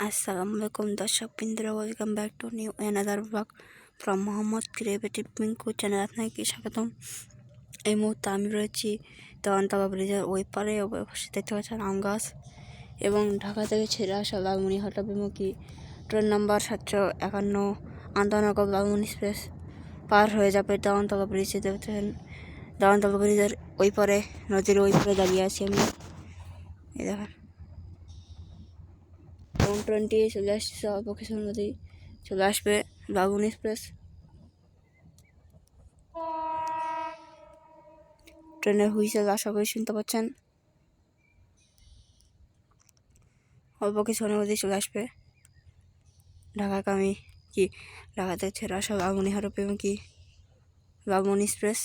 Assalamualaikum দর্শকবৃন্দরা, welcome back to new another blog from Mohammad creative Pinku channel. আপনাকে স্বাগতম। এই মুহূর্তে আমি রয়েছি দেওয়ানতলা ব্রিজের ওই পারে। অবশ্যই দেখতে পাচ্ছেন আম গাছ এবং ঢাকা থেকে ছেড়ে আসা লালমনিরহাট অভিমুখী ট্রেন নাম্বার 751 আন্তনগর লালমনি এক্সপ্রেস পার হয়ে যাবে দেওয়ানতলা ব্রিজে। দেখছেন দেওয়ানতলা ব্রিজের ওই পারে, নদীর ওই পারে দাঁড়িয়ে আছি আমি। এই দেখেন এবং ট্রেনটি চলে আসছে, অল্প কিছুর মধ্যেই চলে আসবে লালমনি এক্সপ্রেস। ট্রেনের হুইসেল আশা করি শুনতে পাচ্ছেন। অল্প কিছুক্ষণের মধ্যেই চলে আসবে ঢাকাগামী ঢাকা থেকে ছেড়ে আসা লালমনিরহাট অভিমুখী লালমনি এক্সপ্রেস।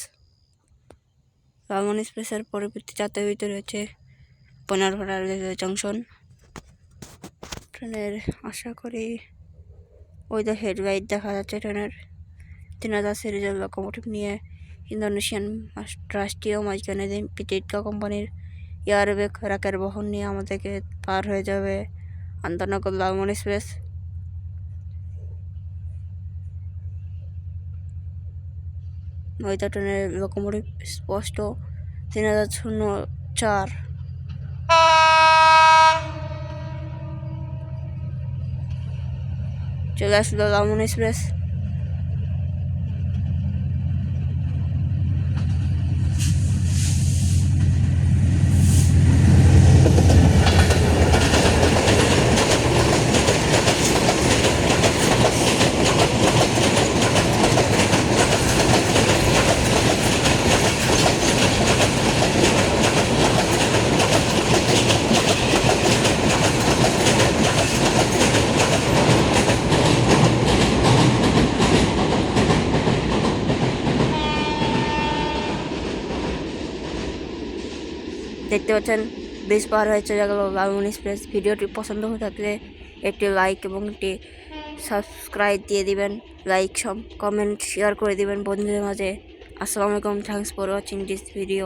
লালমনি এক্সপ্রেসের পরবর্তী যাত্রার ভিতরে রয়েছে পনেরোপাড়া রেলওয়ে জংশন। ট্রেনের আশা করি ওই যে হেডলাইট দেখা যাচ্ছে ট্রেনের 3000 সিরিজের লোকোমোটিভ নিয়ে ইন্দোনেশিয়ান রাষ্ট্রীয় মালিকানাধীন পিটিকা কোম্পানির এয়ারব্যাগ রাকের বহন নিয়ে আমাদেরকে পার হয়ে যাবে আন্তনগর লালমনি এক্সপ্রেস। ওইটা ট্রেনের লোকোমোটিভ স্পষ্ট 3004। চলে আসলো লালমনি এক্সপ্রেস। দেখতে পাচ্ছেন ব্রিজ পার হয়ে চলে গেল লালমনি এক্সপ্রেস। ভিডিওটি পছন্দ হয়ে থাকলে একটি লাইক এবং একটি সাবস্ক্রাইব দিয়ে দিবেন। লাইক, কমেন্ট, শেয়ার করে দিবেন বন্ধুদের মাঝে। আসসালামু আলাইকুম, thanks for watching this video.